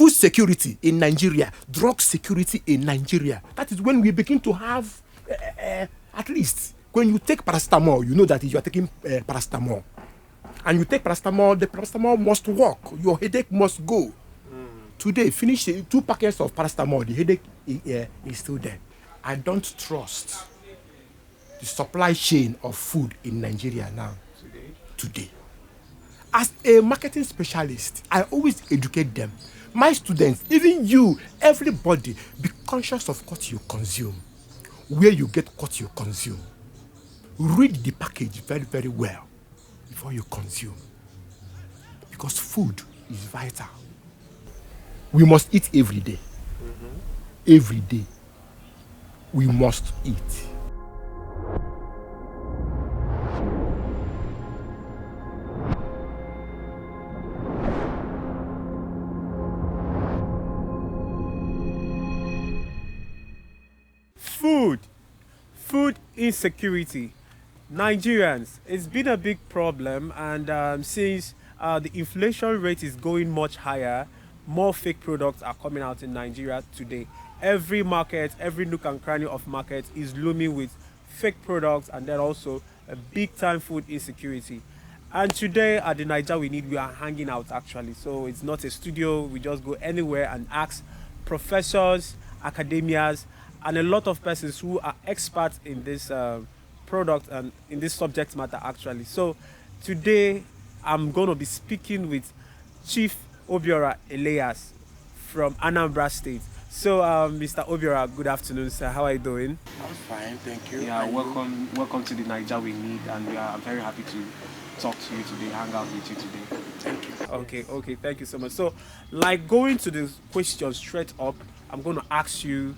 food security in Nigeria, drug security in Nigeria. That is when we begin to have, at least, when you take paracetamol, you know that you are taking paracetamol. And you take paracetamol, the paracetamol must work. Your headache must go. Today, finish 2 packets of paracetamol, the headache is still there. I don't trust the supply chain of food in Nigeria now. Today. As a marketing specialist, I always educate them. My students, even you, everybody, be conscious of what you consume, where you get what you consume. Read the package very, very well before you consume. Because food is vital. We must eat every day. Every day. We must eat. Food insecurity. Nigerians, it's been a big problem, and since the inflation rate is going much higher, more fake products are coming out in Nigeria today. Every market, every nook and cranny of market is looming with fake products, and then also a big time food insecurity. And today at the Naija we are hanging out actually. So it's not a studio, we just go anywhere and ask professors, academias, and a lot of persons who are experts in this product and in this subject matter actually. So today I'm going to be speaking with Chief Obiora Elias from Anambra State. So Mr. Obiora, good afternoon, sir. How are you doing? I'm fine, thank you. Yeah, welcome to the Naija we need, and we are very happy to talk to you today, hang out with you today. Thank you. Okay, thank you so much. So, like, going to the question straight up, I'm going to ask you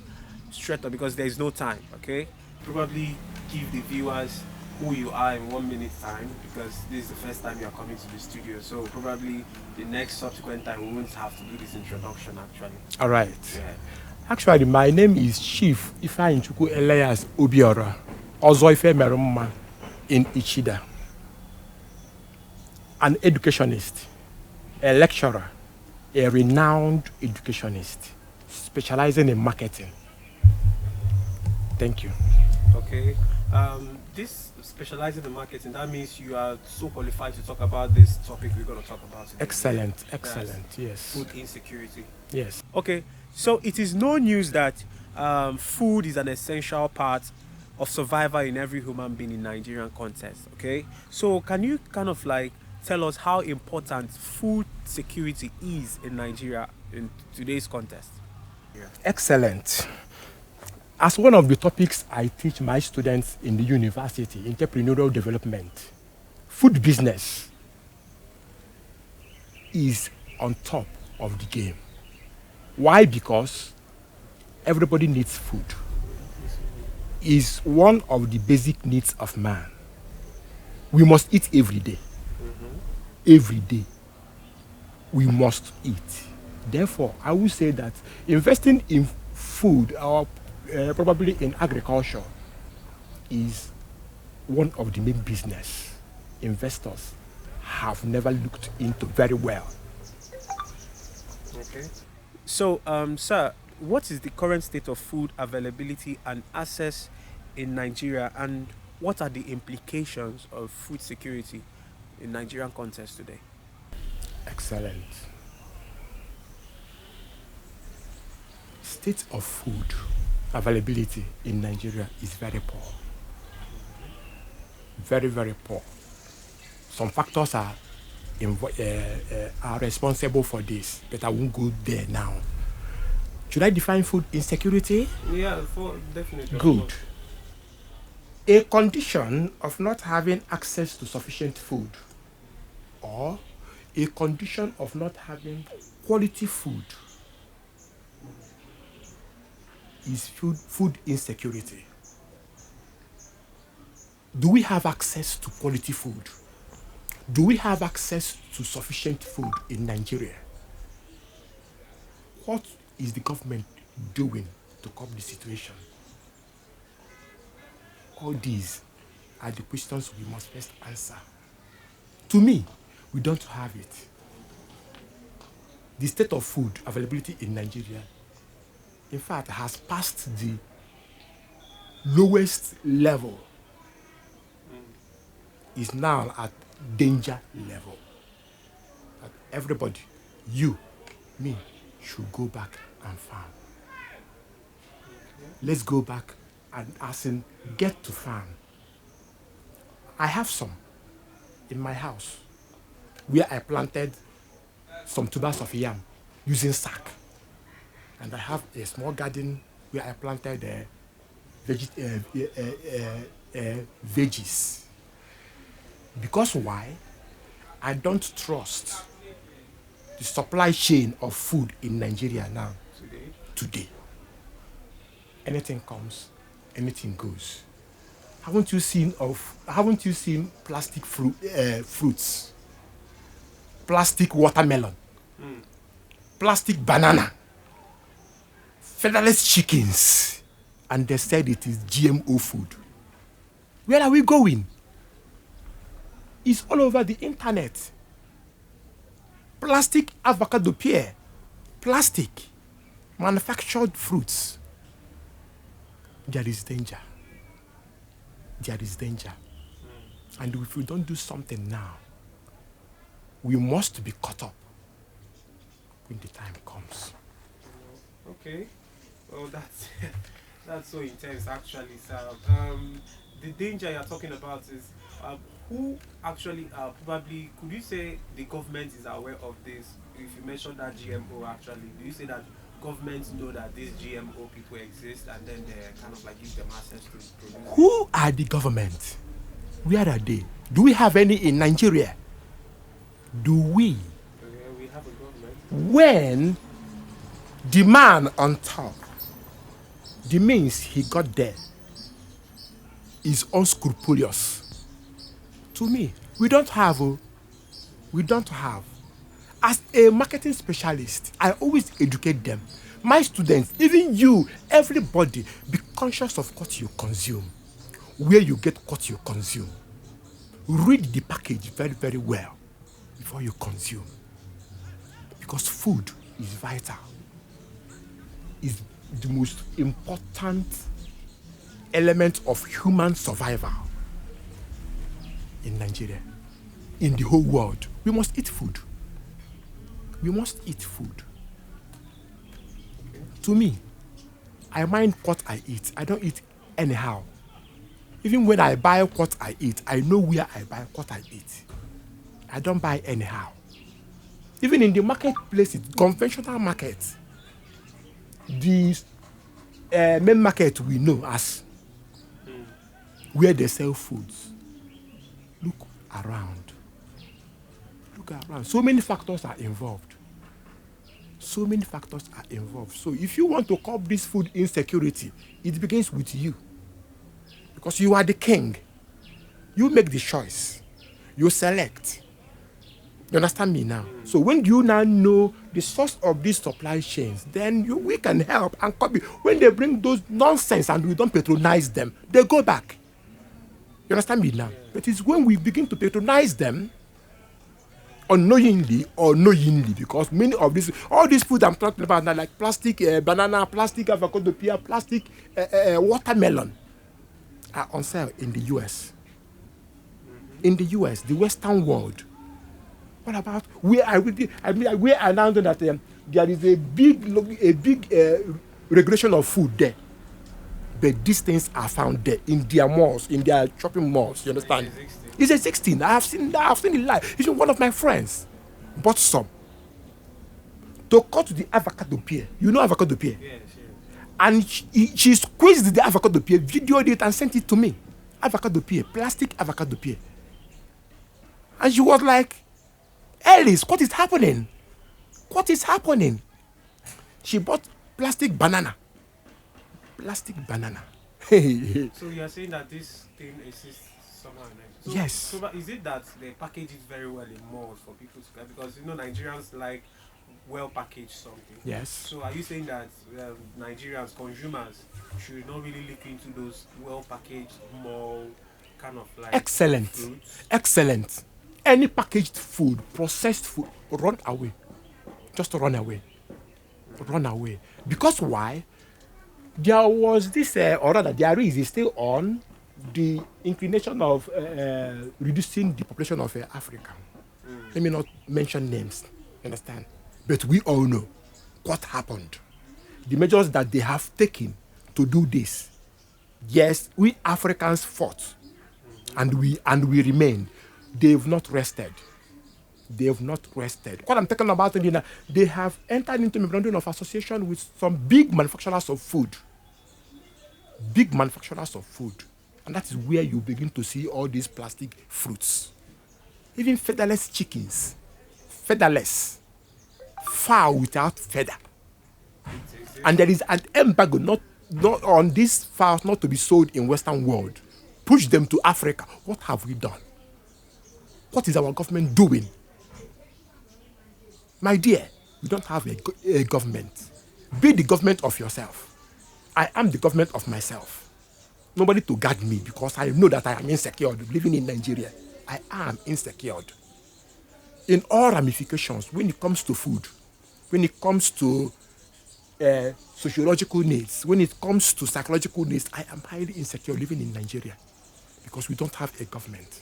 straight up because there is no time, okay? Probably give the viewers who you are in 1 minute time, because this is the first time you are coming to the studio. So probably the next subsequent time we won't have to do this introduction actually. All right. Yeah. Actually, my name is Chief Ifeanyichukwu Elias Obiora, Ozo Ifemerumma in Ichida. An educationist, a lecturer, a renowned educationist, specializing in marketing. Thank you. Okay. This specializing in marketing, that means you are so qualified to talk about this topic we're going to talk about today. Excellent, That's yes. food insecurity. Yes. Okay, so it is no news that food is an essential part of survival in every human being in Nigerian context, okay? So can you kind of like tell us how important food security is in Nigeria in today's context? Yeah. Excellent. As one of the topics I teach my students in the university, entrepreneurial development, food business is on top of the game. Why? Because everybody needs food. It's one of the basic needs of man. We must eat every day. Every day. We must eat. Therefore, I would say that investing in food or probably in agriculture is one of the main business investors have never looked into very well. Okay. So, sir, what is the current state of food availability and access in Nigeria, and what are the implications of food security in Nigerian context today? Excellent. State of food availability in Nigeria is very poor. Very, very poor. Some factors are responsible for this, but I won't go there now. Should I define food insecurity? Yeah, definitely. Good. A condition of not having access to sufficient food, or a condition of not having quality food, is food insecurity. Do we have access to quality food? Do we have access to sufficient food in Nigeria? What is the government doing to curb the situation? All these are the questions we must first answer. To me, we don't have it. the state of food availability in Nigeria, in fact, has passed the lowest level. Is now at danger level. That everybody, you, me, should go back and farm. Let's go back and as in get to farm. I have some in my house where I planted some tubers of yam using sack. And I have a small garden where I planted veggies. Because why? I don't trust the supply chain of food in Nigeria now. Today. Anything comes, anything goes. Haven't you seen plastic fruits? Plastic watermelon, plastic banana, featherless chickens, and they said it is GMO food. Where are we going? It's all over the internet. Plastic avocado pear, plastic manufactured fruits. There is danger. There is danger. And if we don't do something now, we must be caught up when the time comes. Okay. Well, that's so intense, actually, sir. The danger you're talking about is who actually probably could you say the government is aware of this? If you mentioned that GMO, actually, do you say that governments know that these GMO people exist and then they kind of like give them access to produce? Who are the government? Where are they? Do we have any in Nigeria? Do we? Yeah, we have a government. When the man on top, the means he got there, is unscrupulous. To me, we don't have. As a marketing specialist, I always educate them. My students, even you, everybody, be conscious of what you consume, where you get what you consume. Read the package very, very well before you consume. Because food is vital. It's the most important element of human survival in Nigeria, in the whole world. We must eat food. We must eat food. To me, I mind what I eat. I don't eat anyhow. Even when I buy what I eat, I know where I buy what I eat. I don't buy anyhow. Even in the marketplaces, conventional market, the main market we know as where they sell foods. Look around. Look around. So many factors are involved. So many factors are involved. So if you want to curb this food insecurity, it begins with you. Because you are the king. You make the choice. You select. You understand me now? So when you now know the source of these supply chains, then we can help and copy. When they bring those nonsense and we don't patronize them, they go back. You understand me now? But it's when we begin to patronize them, unknowingly or knowingly, because many of these, all these foods I'm talking about now, like plastic banana, plastic avocado pear, plastic watermelon, are on sale in the US. In the US, the Western world. What about where I announced that there is a big regulation of food there, but these things are found there in their malls, in their shopping malls. You understand? It's a 16. I have seen it live. Even one of my friends bought some to cut the avocado pear. You know avocado pear? Yes. And she squeezed the avocado pear, videoed it, and sent it to me. Avocado pear, plastic avocado pear. And she was like, Alice, what is happening? What is happening? She bought plastic banana. Plastic banana. So you are saying that this thing exists somehow in Nigeria? So, Yes. So is it that they package it very well in malls for people to get? Because Nigerians like well packaged something. Yes. So are you saying that Nigerians, consumers, should not really look into those well packaged mall kind of like Excellent. fruits? Excellent. Any packaged food, processed food, run away. just run away. Run away. Because why? There was this, or rather, there is still on the inclination of reducing the population of Africa. Let me not mention names, understand? But we all know what happened. The measures that they have taken to do this. Yes, we Africans fought, and we remained. They've not rested. They've not rested. What I'm talking about is that they have entered into a memorandum of association with some big manufacturers of food. Big manufacturers of food. And that is where you begin to see all these plastic fruits. Even featherless chickens. Featherless. Fowl without feather. And there is an embargo not on these fowls not to be sold in Western world. Push them to Africa. What have we done? What is our government doing? My dear, you don't have a government. Be the government of yourself. I am the government of myself. Nobody to guard me because I know that I am insecure living in Nigeria. I am insecure. In all ramifications, when it comes to food, when it comes to sociological needs, when it comes to psychological needs, I am highly insecure living in Nigeria because we don't have a government.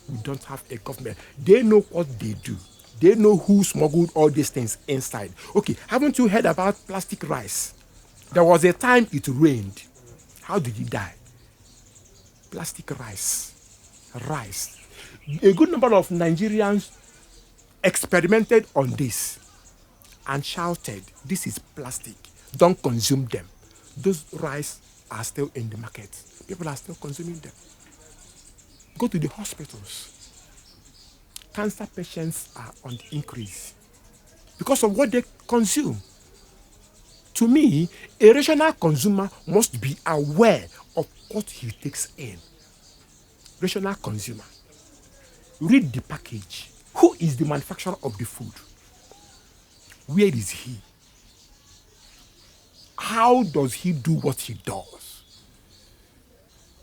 We don't have a government. They know what they do. They know who smuggled all these things inside. Okay, haven't you heard about plastic rice? There was a time it rained. How did it die? Plastic rice. Rice. A good number of Nigerians experimented on this and shouted, this is plastic. Don't consume them. Those rice are still in the market. People are still consuming them. Go to the hospitals. Cancer patients are on the increase because of what they consume. To me, a rational consumer must be aware of what he takes in. Rational consumer. Read the package. Who is the manufacturer of the food? Where is he? How does he do what he does?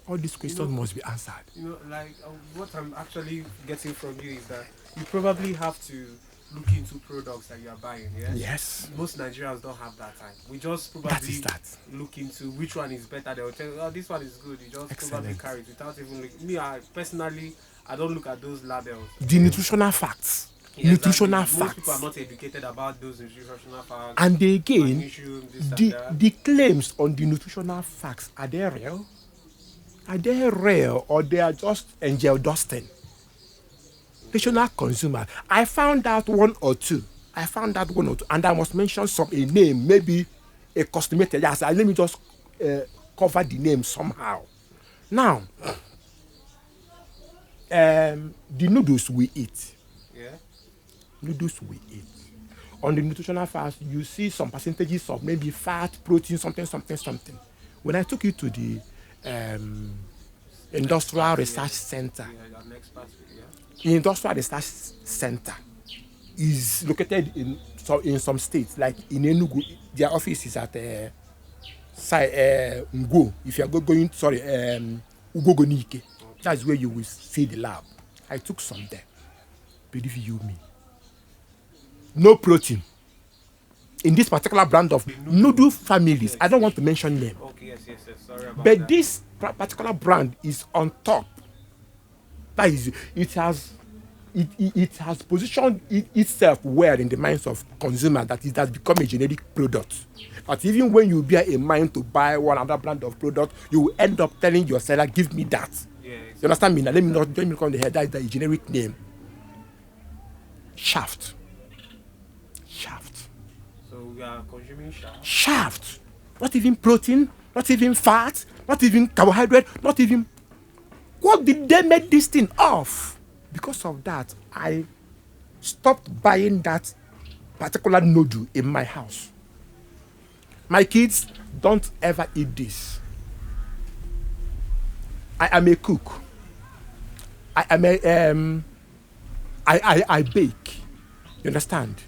All these questions must be answered. What I'm actually getting from you is that you probably have to look into products that you are buying, yeah? Yes. Most Nigerians don't have that time. We just probably look into which one is better. They will tell you, oh, this one is good. You just probably carry it without even looking. Me, I don't look at those labels. The nutritional facts. Yes, nutritional facts. Most people are not educated about those nutritional facts. And again, the claims on the nutritional facts, are they real? Are they real or they are just angel dusting? Rational consumer. I found out one or two, and I must mention a name, maybe a cosmetic. Yes, let me just cover the name somehow. Now, the noodles we eat. Yeah. Noodles we eat. On the nutritional fast, you see some percentages of maybe fat, protein, something. When I took you to the Industrial Research Center, Industrial Research Center is located in some states, like in Enugu. Their office is at Ngo. If you are going, Ugogonike, that's where you will see the lab. I took some there. Believe you me, no protein in this particular brand of noodle families. Yes. I don't want to mention name. Okay, yes. Sorry about but that. This particular brand is on top. That is, it has positioned itself well in the minds of consumers that it has become a generic product. But even when you bear in mind to buy one other brand of product, you will end up telling your seller, "Give me that." Yes. You understand me? Now let me come the head. That is the generic name. Shaft. So we are consuming shaft. Shaft. Not even protein. Not even fat. Not even carbohydrate. Not even. What did they make this thing of? Because of that, I stopped buying that particular noodle in my house. My kids don't ever eat this. I am a cook. I bake. You understand?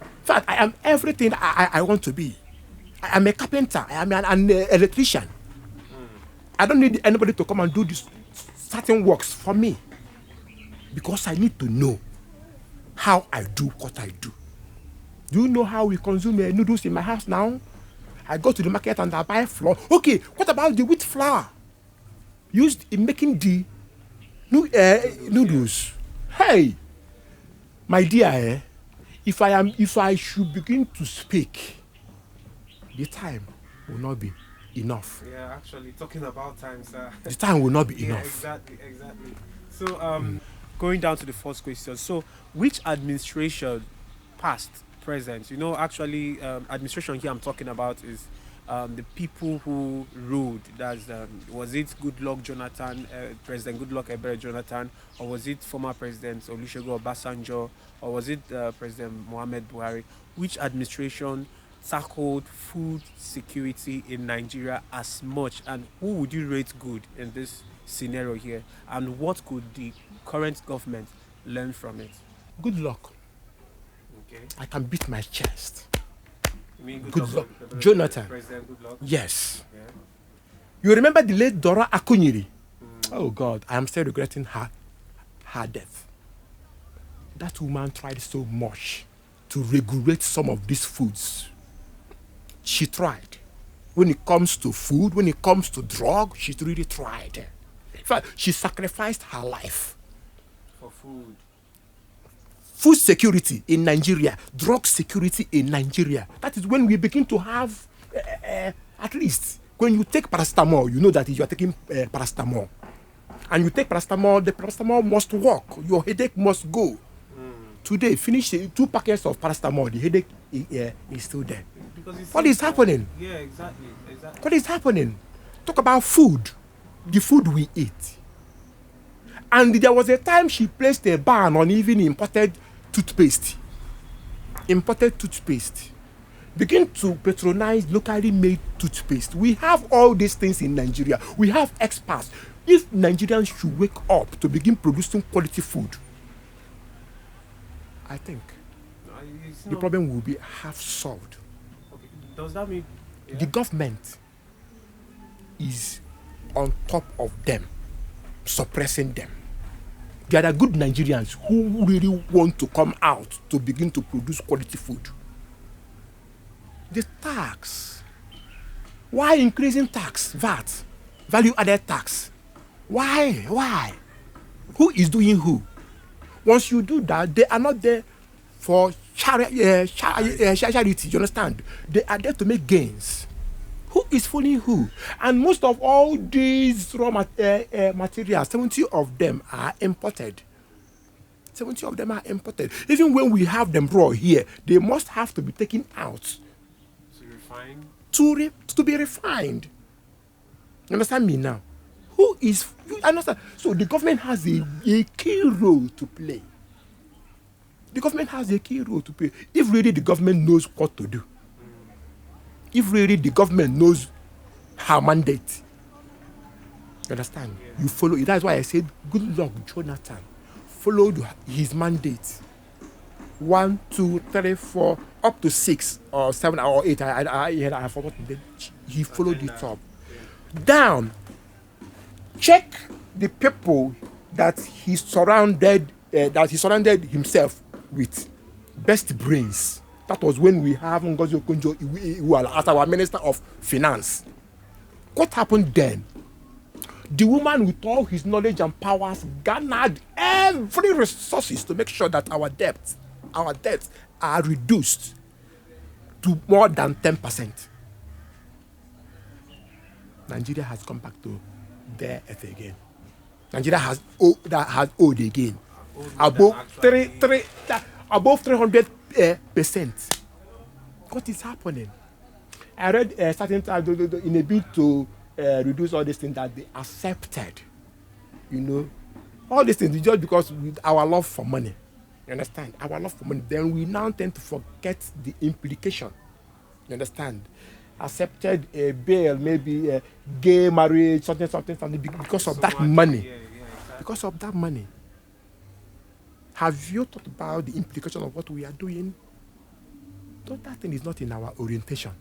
In fact, I am everything I want to be. I am a carpenter. I am an electrician. I don't need anybody to come and do this certain works for me, because I need to know how I do what I do. Do you know how we consume noodles in my house now? I go to the market and I buy flour. Okay, what about the wheat flour used in making the noodles? Hey, my dear, if I should begin to speak, the time will not be enough. Yeah, actually, talking about time, sir. The time will not be Yeah, enough. exactly. So, going down to the first question. So, which administration, past, present? Actually, administration here I'm talking about is the people who ruled. That's was it Goodluck Jonathan, President Goodluck Ebere Jonathan, or was it former President Olusegun Obasanjo, or was it President Muhammad Buhari? Which administration tackled food security in Nigeria as much, and who would you rate good in this scenario here, and what could the current government learn from it? Good luck. Okay. I can beat my chest. You mean Goodluck Jonathan. President Goodluck? Yes. Yeah. You remember the late Dora Akunyili? Oh God, I am still regretting her death. That woman tried so much to regulate some of these foods. She tried. When it comes to food, when it comes to drug, she really tried. In fact, she sacrificed her life. For food. Food security in Nigeria, drug security in Nigeria. That is when we begin to have, at least, when you take paracetamol, you know that you are taking paracetamol. And you take paracetamol, the paracetamol must work. Your headache must go. Today, finish 2 packets of paracetamol, the headache is still there. What is happening? Yeah, exactly. What is happening? Talk about food, the food we eat. And there was a time she placed a ban on even imported toothpaste. Begin to patronize locally made toothpaste. We have all these things in Nigeria. We have experts. If Nigerians should wake up to begin producing quality food, I think the problem will be half solved. Okay. Does that mean The government is on top of them, suppressing them? There are good Nigerians who really want to come out to begin to produce quality food. The tax. Why increasing tax? VAT. Value added tax. Why? Who is doing who? Once you do that, they are not there for charity, you understand? They are there to make gains. Who is fooling who? And most of all these raw materials, 70 of them are imported. 70 of them are imported. Even when we have them raw here, they must have to be taken out. To be refined. You understand me now? You understand? So the government has a key role to play. The government has a key role to play. If really the government knows what to do, if really the government knows her mandate, you understand? Yeah. You follow it. That's why I said, good luck, Jonathan. Followed his mandate. 1, 2, 3, 4, up to 6 or 7 or 8. I forgot. He followed it up. Down. Check the people that he surrounded himself with. Best brains. That was when we have Ngozi Okonjo-Iweala as our Minister of Finance. What happened then? The woman with all his knowledge and powers garnered every resources to make sure that our debts are reduced to more than 10%. Nigeria has come back to their earth again. Nigeria has owed again. Above 300%. What is happening? I read certain time in a bid to reduce all these things that they accepted. All these things just because with our love for money. You understand? Our love for money. Then we now tend to forget the implication. You understand? Accepted a bail, maybe a gay marriage, something, because of that money. Yeah, exactly. Because of that money. Have you thought about the implication of what we are doing? That thing is not in our orientation.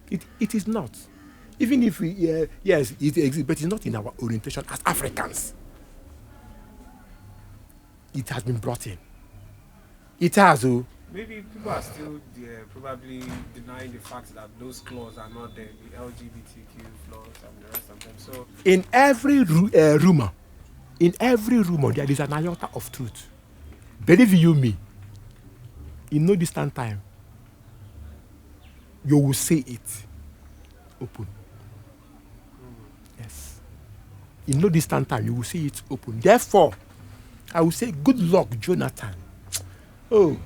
It is not. Even if we, yes, it exists, but it's not in our orientation as Africans. It has been brought in. It has, Maybe people are still there, probably denying the fact that those clauses are not there, the LGBTQ clause and the rest of them. So, In every rumor, there is an iota of truth. Believe you me, in no distant time, you will say it open. Yes. In no distant time, you will see it open. Therefore, I will say, good luck, Jonathan. Oh.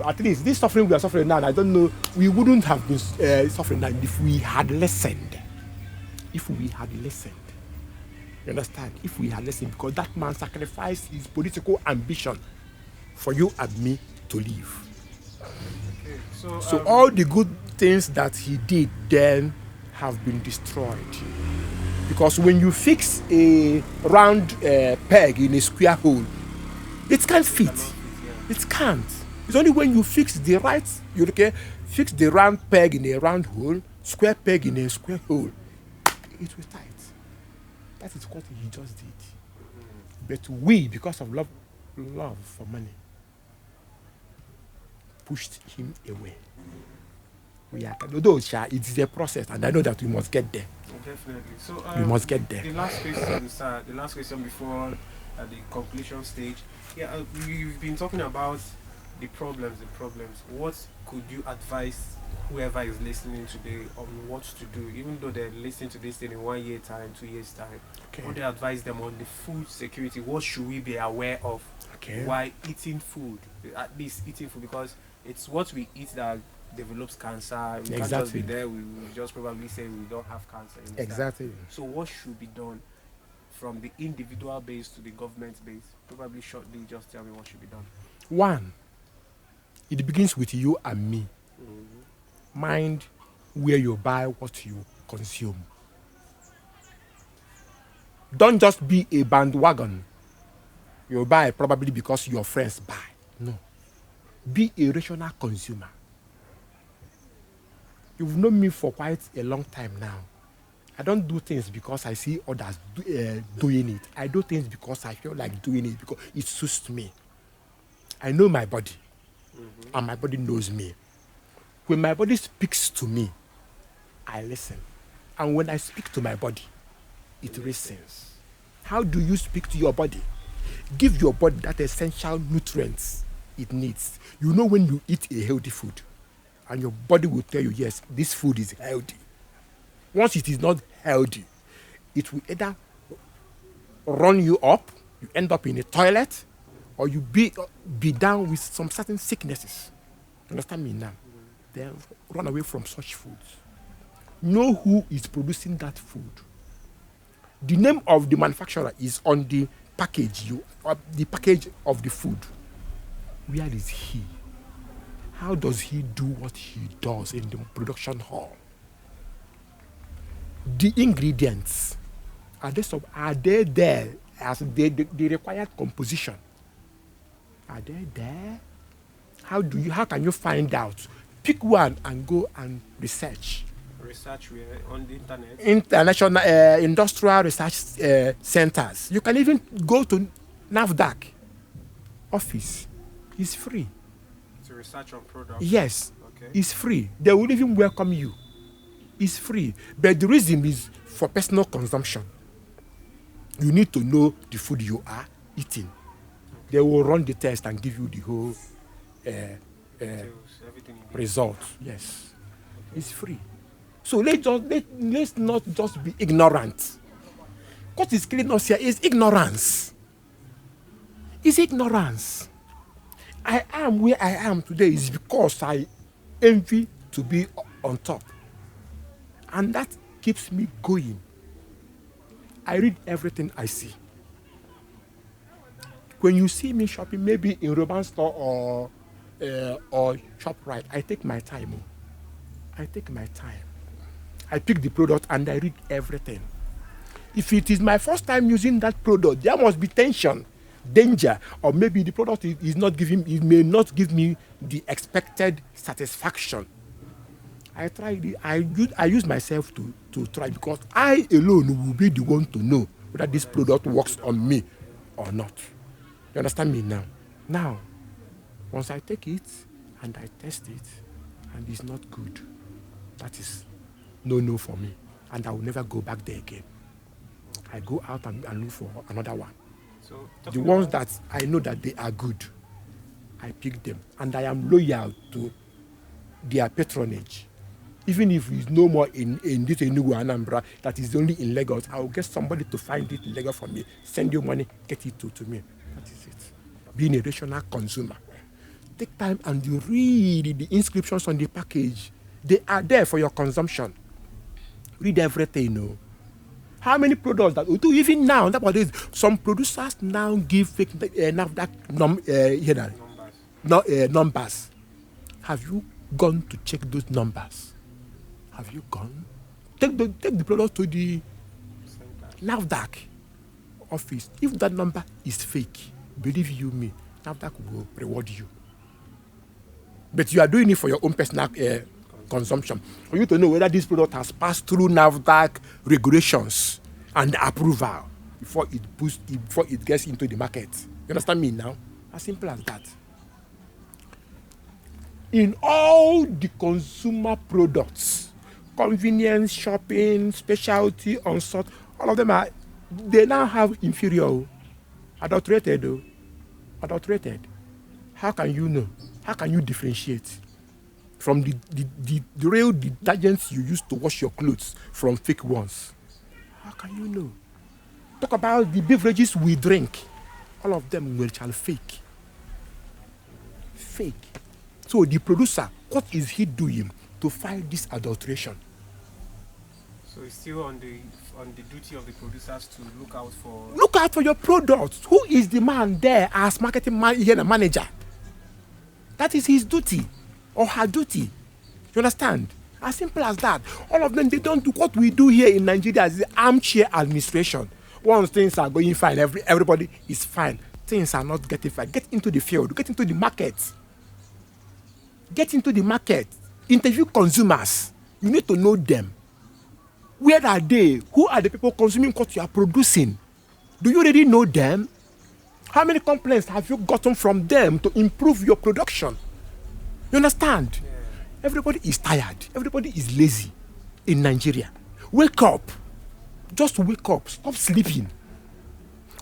At least this suffering we are suffering now, I don't know, we wouldn't have been suffering now if we had listened. If we had listened. You understand? If we had listened, because that man sacrificed his political ambition for you and me to live. okay. So all the good things that he did then have been destroyed. Because when you fix a round peg in a square hole, it can't fit. It can't. It's only when you fix the fix the round peg in a round hole, square peg in a square hole, it will tight. That is what he just did. But we, because of love for money, pushed him away. Although it is a process, and I know that we must get there. Definitely. So we must get there. The last question, sir. The last question before the conclusion stage. Yeah, we've been talking about the problems. What could you advise whoever is listening today on what to do, even though they're listening to this thing in 1 year time, 2 years time? Okay. What do you advise them on the food security? What should we be aware of while eating food? At least eating food, because it's what we eat that develops cancer. We can't just be there. We just probably say we don't have cancer. Exactly. So what should be done from the individual base to the government base? Probably shortly, just tell me what should be done. One, it begins with you and me. Mind where you buy what you consume. Don't just be a bandwagon. You buy probably because your friends buy. No. Be a rational consumer. You've known me for quite a long time now. I don't do things because I see others doing it. I do things because I feel like doing it, because it suits me. I know my body, and my body knows me. When my body speaks to me, I listen. And when I speak to my body, it listens. How do you speak to your body? Give your body that essential nutrients it needs. You know when you eat a healthy food, and your body will tell you, yes, this food is healthy. Once it is not healthy, it will either run you up, you end up in a toilet, or you be down with some certain sicknesses. Understand me now? Then run away from such foods. Know who is producing that food. The name of the manufacturer is on the package, the package of the food. Where is he? How does he do what he does in the production hall? The ingredients, are they there as the required composition? Are they there? How can you find out? Pick one and go and research. Research where? On the internet? International industrial research centers. You can even go to NAFDAC office. It's free. To research on products? Yes. Okay. It's free. They will even welcome you. It's free. But the reason is for personal consumption. You need to know the food you are eating. They will run the test and give you the whole result. Yes. Okay. It's free. So let's not just be ignorant. What is killing us here is ignorance. It's ignorance. I am where I am today is because I envy to be on top. And that keeps me going. I read everything I see. When you see me shopping, maybe in Roban store or ShopRite, I take my time. I take my time. I pick the product and I read everything. If it is my first time using that product, there must be tension, danger, or maybe the product it may not give me the expected satisfaction. I use myself to try, because I alone will be the one to know whether this product works on me or not. You understand me now? Now, once I take it and I test it and it's not good, that is no for me. And I will never go back there again. I go out and look for another one. So The ones that I know that they are good, I pick them. And I am loyal to their patronage. Even if it's no more in this Enugu Anambra, that is only in Lagos, I will get somebody to find it in Lagos for me, send you money, get it to me. That is it. Being a rational consumer. Take time and you read the inscriptions on the package. They are there for your consumption. Read everything, you know. How many products that we do even now? Nowadays, some producers now give fake NAFDAC numbers. Have you gone to check those numbers? Have you gone? Take the product to the NAFDAC office. If that number is fake, believe you me, NAFDAC will reward you. But you are doing it for your own personal consumption. For you to know whether this product has passed through NAFDAC regulations and approval before it gets into the market. You understand me now? As simple as that. In all the consumer products, convenience, shopping, specialty, unsought, all of them they now have inferior, adulterated. How can you know? How can you differentiate from the real detergents you use to wash your clothes from fake ones? How can you know? Talk about the beverages we drink. All of them were fake. Fake. So the producer, what is he doing to fight this adulteration? So it's still on the duty of the producers to look out for your products. Who is the man there as marketing manager? That is his duty or her duty. You understand? As simple as that. All of them, they don't do what we do here in Nigeria as the armchair administration. Once things are going fine, everybody is fine. Things are not getting fine. Get into the field. Get into the market. Get into the market. Interview consumers. You need to know them. Where are they? Who are the people consuming what you are producing? Do you already know them? How many complaints have you gotten from them to improve your production? You understand? Yeah. Everybody is tired. Everybody is lazy in Nigeria. Wake up. Just wake up. Stop sleeping.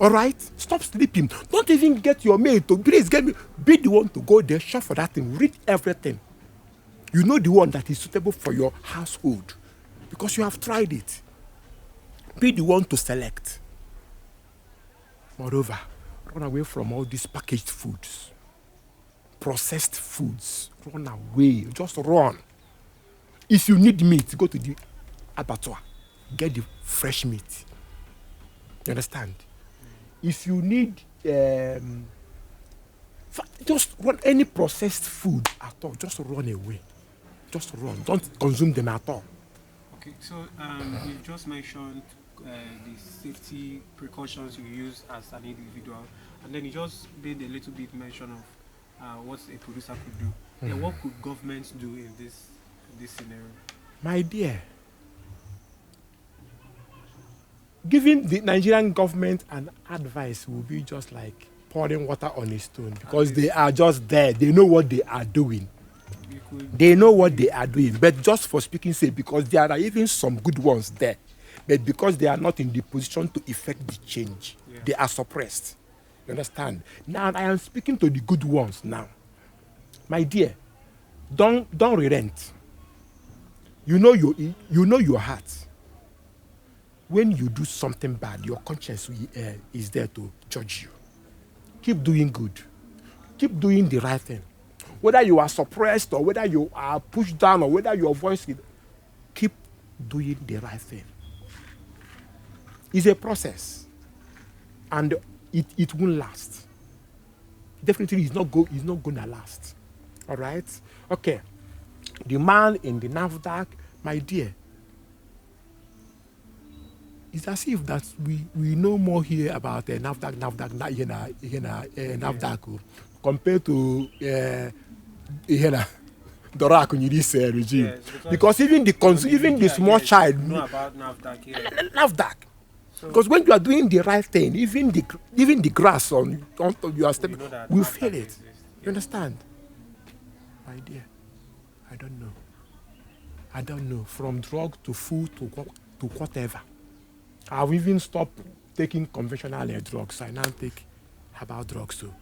All right? Stop sleeping. Don't even get your maid to please get me. Be the one to go there, shop for that thing, read everything. You know the one that is suitable for your household because you have tried it. Be the one to select. Moreover, run away from all these packaged foods, processed foods. Run away. Just run. If you need meat, go to the abattoir. Get the fresh meat. You understand? If you need just run any processed food at all, just run away. Just run. Don't consume them at all. Okay, so you just mentioned the safety precautions you use as an individual, and then you just made a little bit mention of what a producer could do. Yeah, what could governments do in this scenario? My dear, giving the Nigerian government an advice will be just like pouring water on a stone because they are just there. They know what they are doing. They know what they are doing. But just for speaking sake, because there are even some good ones there, but because they are not in the position to effect the change, they are suppressed. You understand? Now I am speaking to the good ones now. My dear, don't relent. You know your heart. When you do something bad, your conscience is there to judge you. Keep doing good. Keep doing the right thing. Whether you are suppressed or whether you are pushed down or whether your voice is, keep doing the right thing. It's a process, and it won't last. Definitely, it's not gonna last. All right? Okay. The man in the NAFDAC, my dear, it's as if that we know more here about NAFDAC compared to Dora Akunyiri's regime. Yes, because even the small child know about NAFDAC here. NAFDAC. Because when you are doing the right thing, even the grass on your step will feel it. You understand? My dear, I don't know. From drug to food to whatever. I've even stopped taking conventional drugs. I now take herbal drugs too.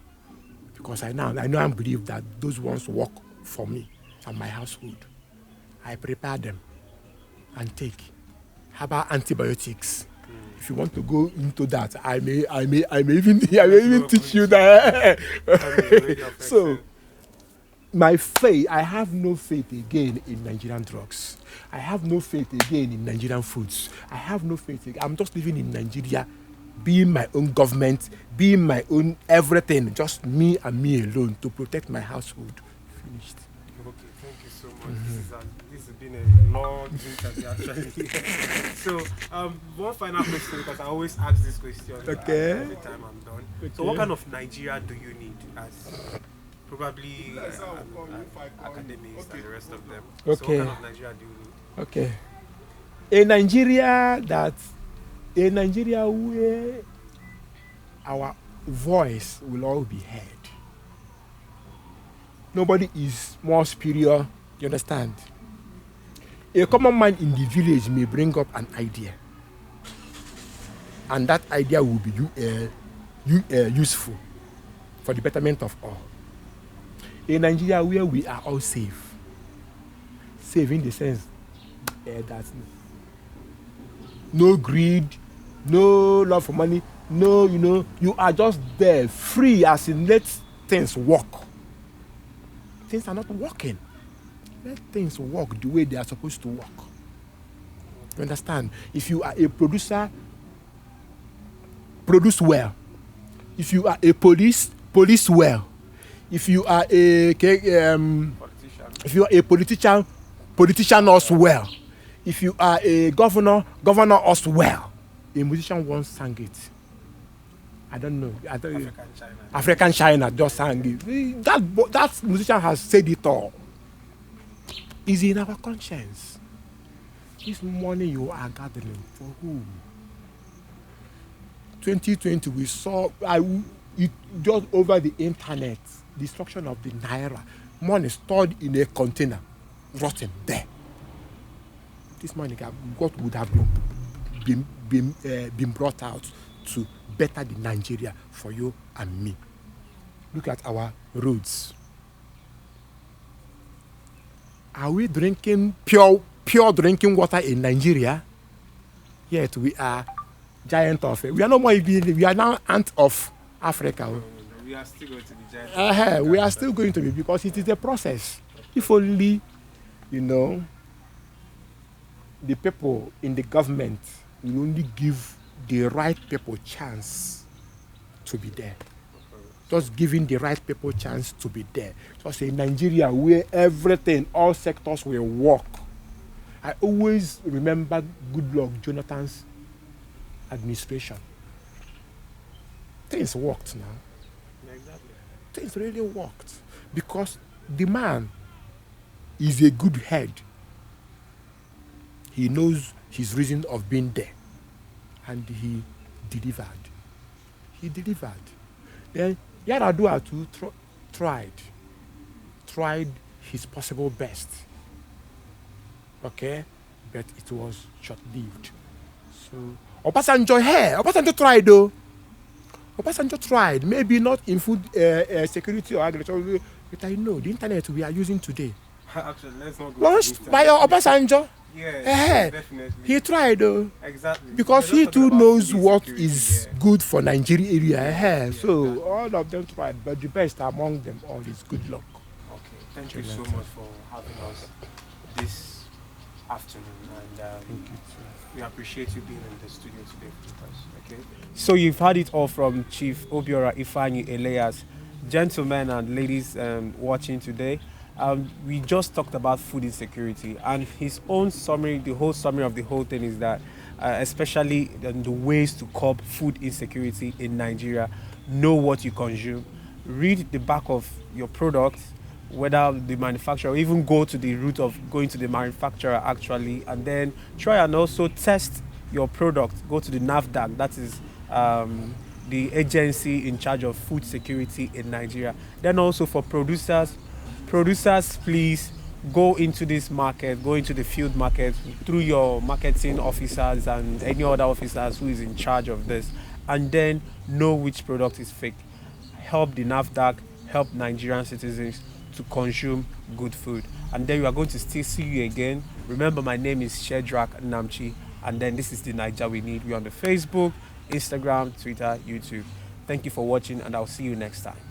Because I know and believe that those ones work for me and my household. I prepare them and take herbal antibiotics. If you want to go into that, I may even teach you that. So, my faith, I have no faith again in Nigerian drugs. I have no faith again in Nigerian foods. I have no faith. I'm just living in Nigeria, being my own government, being my own everything, just me and me alone to protect my household. Finished. Okay, thank you so much. This has been a long interview actually. So, one final question, because I always ask this question every time I'm done. Okay. So, what kind of Nigeria do you need as probably academics and the rest of them? Okay. So, what kind of Nigeria do you need? Okay. A Nigeria where our voice will all be heard. Nobody is more superior, you understand? A common man in the village may bring up an idea, and that idea will be useful for the betterment of all. A Nigeria where we are all safe. Safe in the sense that no greed, no love for money, no, you are just there, free as in let things work. Things are not working. Let things work the way they are supposed to work. You understand? If you are a producer, produce well. If you are a police well. If you are a politician us well. If you are a governor us well. A musician once sang it. I don't know. African China just sang it. That musician has said it all. It's in our conscience. This money you are gathering, for whom? 2020, we saw it just over the internet, destruction of the Naira. Money stored in a container, rotten there. This money, what would have been brought out to better the Nigeria for you and me? Look at our roads. Are we drinking pure drinking water in Nigeria? Yet we are giant of it. We are no more. We are now ant of Africa. No. We are still going to be giant. We are still going to be, because it is a process. If only, the people in the government will only give the right people chance to be there. Just giving the right people chance to be there. Just in Nigeria where everything, all sectors will work. I always remember Goodluck Jonathan's administration. Things worked now. Exactly. Things really worked. Because the man is a good head. He knows his reason of being there. And he delivered. Then Yaradua too tried his possible best. Okay? But it was short-lived. So, Obasanjo tried though. Obasanjo tried. Maybe not in food security or agriculture, but I know the internet we are using today. Actually, let's not go launched by Obasanjo. Yeah, definitely. He tried though. Exactly. Because he too knows what is good for Nigeria area. So all of them tried, but the best among them all is Goodluck. Okay. Thank you so much for having us this afternoon, and thank you. We appreciate you being in the studio today with us. Okay. So you've heard it all from Chief Obiora Ifeanyichukwu Elias. Gentlemen and ladies watching today, we just talked about food insecurity, and his own summary, the whole summary of the whole thing is that especially the ways to curb food insecurity in Nigeria: know what you consume, read the back of your product, whether the manufacturer, or even go to the route of going to the manufacturer actually, and then try and also test your product, go to the NAFDAC, that is the agency in charge of food security in Nigeria. Then also for producers, please go into this market, go into the field market through your marketing officers and any other officers who is in charge of this, and then know which product is fake. Help the NAFDAC, help Nigerian citizens to consume good food. And then we are going to still see you again. Remember, my name is Shedrack Namchi, and then this is the Naija we need. We're on the Facebook, Instagram, Twitter, YouTube. Thank you for watching, and I'll see you next time.